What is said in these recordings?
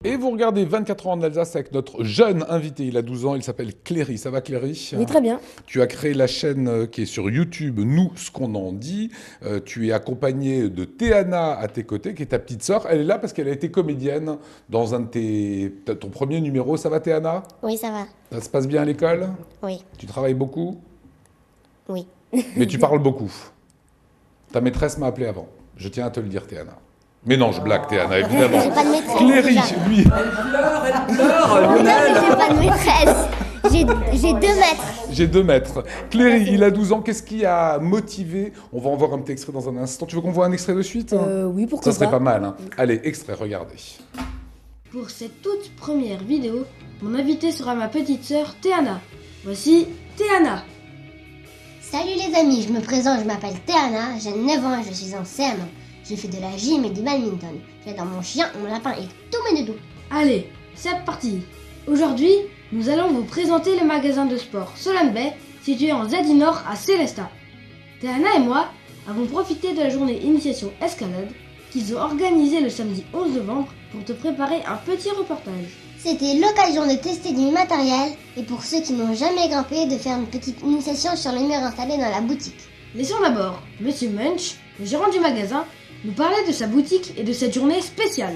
Et vous regardez 24 ans en Alsace avec notre jeune invité, il a 12 ans, il s'appelle Cléry. Ça va Cléry? Oui, très bien. Tu as créé la chaîne qui est sur YouTube, Nous, ce qu'on en dit. Tu es accompagné de Théana à tes côtés, qui est ta petite sœur. Elle est là parce qu'elle a été comédienne dans ton premier numéro. Ça va Théana? Oui, ça va. Ça se passe bien à l'école? Oui. Tu travailles beaucoup? Oui. Mais tu parles beaucoup. Ta maîtresse m'a appelé avant. Je tiens à te le dire Théana. Mais non, je blague Théana, évidemment. J'ai pas de maîtresse. Cléry, déjà. lui. Elle pleure, Non, mais Lionel. j'ai pas de maîtresse. J'ai 2 mètres. J'ai 2 mètres. Cléry, il a 12 ans. Qu'est-ce qui a motivé? On va en voir un petit extrait dans un instant. Tu veux qu'on voit un extrait de suite? Oui, pourquoi Ça serait pas pas. mal. Hein. Allez, extrait, regardez. Pour cette toute première vidéo, mon invité sera ma petite sœur Théana. Voici Théana. Salut les amis, je me présente, je m'appelle Théana, j'ai 9 ans et je suis en CM1. Je fais de la gym et du badminton. J'adore mon chien, mon lapin et tous mes doudous. Allez, c'est parti. Aujourd'hui, nous allons vous présenter le magasin de sport Solane Bay, situé en Zadi Nord à Célestat. Théana et moi avons profité de la journée initiation escalade qu'ils ont organisée le samedi 11 novembre pour te préparer un petit reportage. C'était l'occasion de tester du matériel et pour ceux qui n'ont jamais grimpé, de faire une petite initiation sur les murs installés dans la boutique. Laissons d'abord Monsieur Munch, le gérant du magasin, nous parler de sa boutique et de cette journée spéciale.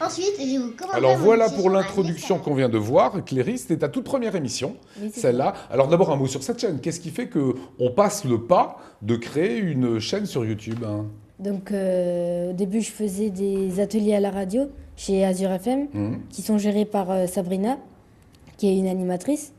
Ensuite, je vais vous commenter Alors mon voilà initiation pour à l'introduction l'escalade. qu'on vient de voir. Cléry, c'était ta toute première émission, Oui, c'est celle-là. Alors d'abord un mot sur cette chaîne. Qu'est-ce qui fait qu'on passe le pas de créer une chaîne sur YouTube hein? Donc, au début, je faisais des ateliers à la radio chez Azure FM, qui sont gérés par Sabrina, qui est une animatrice.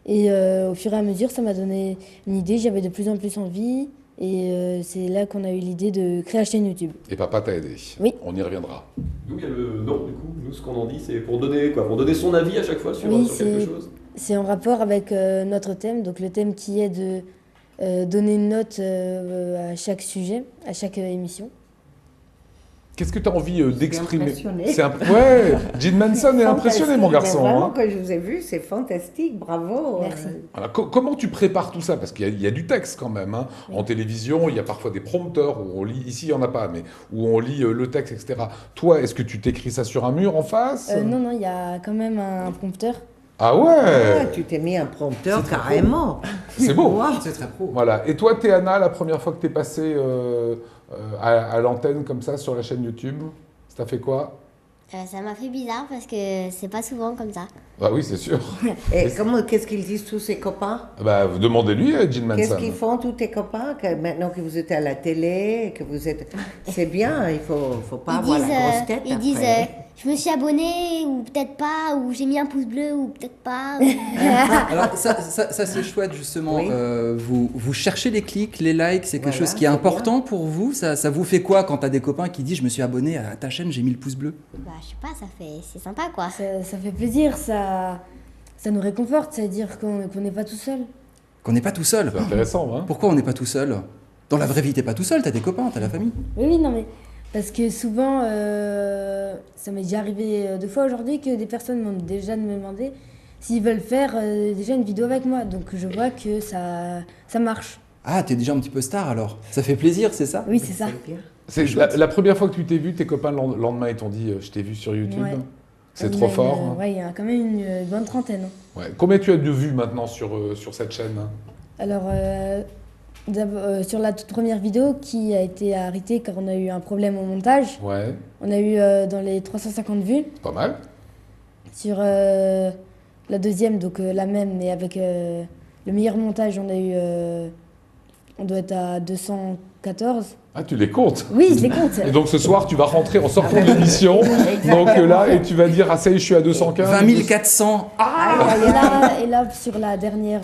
Et au fur et à mesure, ça m'a donné une idée. J'avais de plus en plus envie. Et c'est là qu'on a eu l'idée de créer la chaîne YouTube. Et papa t'a aidé. Oui. On y reviendra. D'où il y a le nom, du coup, nous, ce qu'on en dit, c'est pour donner quoi? Pour donner son avis à chaque fois sur, Oui, sur quelque chose. c'est en rapport avec notre thème. Donc, le thème qui est de donner une note à chaque sujet, à chaque émission. Qu'est-ce que tu as envie d'exprimer? impressionné. Ouais, Jim Manson est impressionné, mon garçon. Mais vraiment, hein. quand je vous ai vu, c'est fantastique, bravo. Merci. Voilà, comment tu prépares tout ça? Parce qu'il y a du texte quand même. Hein. En télévision, il y a parfois des prompteurs où on lit, ici il n'y en a pas, mais où on lit le texte, etc. Toi, est-ce que tu t'écris ça sur un mur en face? Non, il y a quand même un prompteur. Ah Ah, ouais, tu t'es mis un prompteur carrément. c'est beau. Wow. C'est très pro. Voilà. Et toi, Théana, la première fois que tu es passée à l'antenne comme ça sur la chaîne YouTube, ça t'a fait quoi? Ça m'a fait bizarre parce que c'est pas souvent comme ça. Bah oui, c'est sûr. Et qu'est-ce qu'ils disent tous ses copains? Bah, demandez-lui, Jim Manson. Qu'est-ce qu'ils font tous tes copains maintenant que vous êtes à la télé, que vous êtes... C'est bien, il faut pas avoir la grosse tête ils après. disent je me suis abonné ou peut-être pas, ou j'ai mis un pouce bleu ou peut-être pas. Alors ça c'est chouette justement. Oui. Vous cherchez les clics, les likes, c'est quelque Voilà, chose qui est c'est important pour vous. Ça vous fait quoi quand t'as des copains qui disent je me suis abonné à ta chaîne, j'ai mis le pouce bleu? Bah je sais pas, c'est sympa quoi. Ça fait plaisir, ça nous réconforte, c'est-à-dire qu'on n'est pas tout seul. Qu'on n'est pas tout seul. C'est intéressant, hein. Pourquoi on n'est pas tout seul? Dans la vraie vie t'es pas tout seul, t'as des copains, t'as la famille. Oui, non, mais parce que souvent, ça m'est déjà arrivé 2 fois aujourd'hui que des personnes m'ont déjà demandé s'ils veulent faire déjà une vidéo avec moi. Donc je vois que ça marche. Ah, t'es déjà un petit peu star alors. Ça fait plaisir, c'est ça? Oui, c'est ça. C'est bien. C'est la première fois que tu t'es vu, tes copains le lendemain, ils t'ont dit je t'ai vu sur YouTube. Ouais. C'est Il y trop en a fort. hein. Ouais, il y a quand même une bonne trentaine. Hein. Ouais. Combien tu as de vues maintenant sur cette chaîne hein? Alors, sur la toute première vidéo qui a été arrêtée car on a eu un problème au montage, Ouais, on a eu dans les 350 vues. c'est pas mal. Sur la deuxième, donc la même, mais avec le meilleur montage, on doit être à 214. Ah, tu les comptes? Oui, je les compte. Et donc ce soir, tu vas rentrer en sortant de l'émission. Donc là, et tu vas dire, ah ça y est, je suis à 215. 20 400. Et là, sur la dernière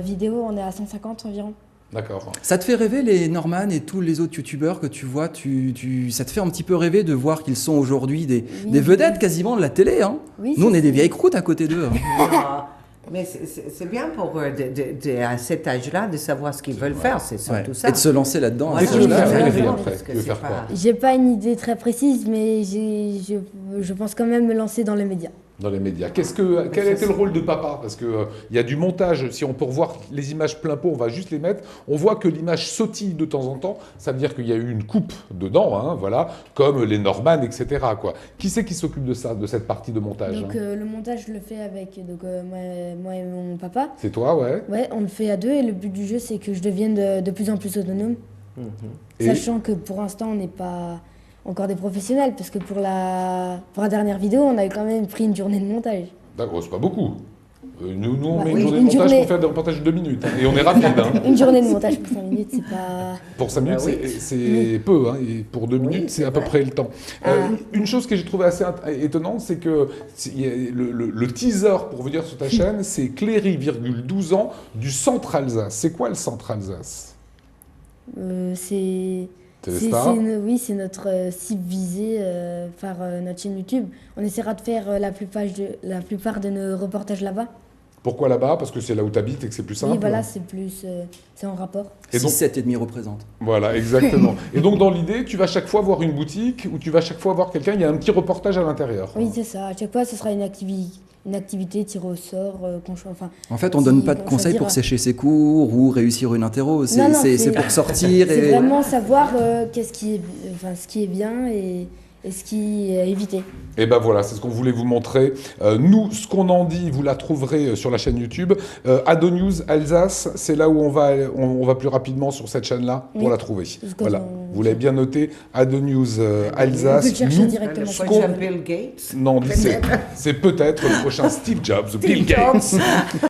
vidéo, on est à 150 environ. D'accord. Ça te fait rêver les Norman et tous les autres youtubeurs que tu vois, ça te fait un petit peu rêver de voir qu'ils sont aujourd'hui des vedettes quasiment de la télé. Hein. Oui, Nous on c'est est des ça. vieilles croûtes à côté d'eux. Hein. Ah, mais c'est bien pour à cet âge-là de savoir ce qu'ils veulent faire, c'est Ouais. surtout ça. Et de se lancer là-dedans. à Voilà. cet Qu'est-ce que tu veux âge-là. faire, Valérie, Vraiment, après? parce que Tu veux c'est faire pas- quoi? J'ai pas une idée très précise, mais je pense quand même me lancer dans les médias. dans les médias. Quel a été le rôle de papa? Parce qu'il y a du montage, si on peut revoir les images plein pot, on va juste les mettre. On voit que l'image sautille de temps en temps, ça veut dire qu'il y a eu une coupe dedans, hein, voilà, comme les Norman, etc. Quoi. Qui c'est qui s'occupe de ça, de cette partie de montage? Donc le montage, je le fais avec moi et mon papa. C'est toi, ouais. Ouais, on le fait à deux et le but du jeu, c'est que je devienne de plus en plus autonome. Et- Sachant que pour l'instant, on n'est pas encore des professionnels, parce que pour la dernière vidéo, on a quand même pris une journée de montage. D'accord, c'est pas beaucoup. Nous, on Bah met une oui, journée une de montage journée. pour faire des reportages de 2 minutes. Hein, et on est rapide. Hein. Une journée de montage pour 5 minutes, c'est pas... Pour 5 minutes, Ah oui. c'est peu. Hein, et pour 2 minutes, c'est à peu vrai. près le temps. Une chose que j'ai trouvé assez étonnante, c'est que il y a le teaser pour venir sur ta chaîne, c'est Cléry, 12 ans, du Centre Alsace. C'est quoi le Centre Alsace? C'est Téléstar. oui, c'est notre cible visée par notre chaîne YouTube. On essaiera de faire la plupart de nos reportages là-bas. Pourquoi là-bas? Parce que c'est là où tu habites et que c'est plus simple. Oui, voilà, c'est plus... c'est en rapport. Et donc- 6,7,5 représente. Voilà, exactement. Et donc, dans l'idée, tu vas chaque fois voir une boutique ou tu vas chaque fois voir quelqu'un, il y a un petit reportage à l'intérieur. Oui, c'est ça. À chaque fois, ce sera une activité tirée au sort. Enfin, En fait, on donne pas de on conseils choisira. pour sécher ses cours ou réussir une interro. Non, non, C'est pour sortir c'est et... vraiment savoir ce qui est bien et ce qui est évité. Et ben voilà, c'est ce qu'on voulait vous montrer. Nous, ce qu'on en dit, vous la trouverez sur la chaîne YouTube. Ado News Alsace, c'est là où on va plus rapidement sur cette chaîne-là pour Oui. la trouver. Parce que Voilà, on- vous l'avez bien noté. Ado News On peut Alsace. le chercher Nous, directement Le sur prochain Google. Bill Gates. non, c'est peut-être le prochain Steve Jobs, Bill Steve Jobs. Gates.